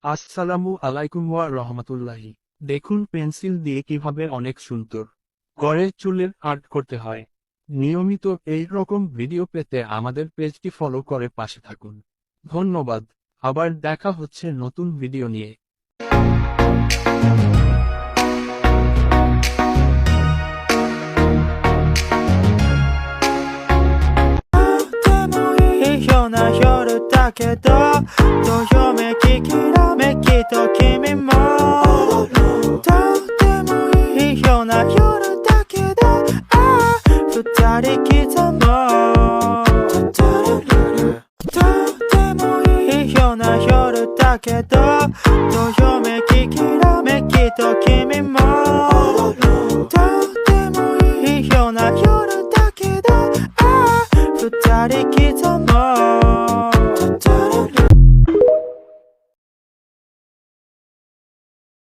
আসসালামু আলাইকুম ওয়া রহমাতুল্লাহি। দেখুন পেন্সিল দিয়ে কিভাবে অনেক সুন্দর গড়ের চুলের আর্ট করতে হয়। নিয়মিত এই রকম ভিডিও পেতে আমাদের পেজটি ফলো করে পাশে থাকুন। ধন্যবাদ। আবার দেখা হচ্ছে নতুন ভিডিও নিয়ে।夜だけどどよめききらめきと君もとてもいいような夜だけど二人刻もうとてもいいような夜だけどどよめききらめきと君もとてもいいような夜だけど二人刻もう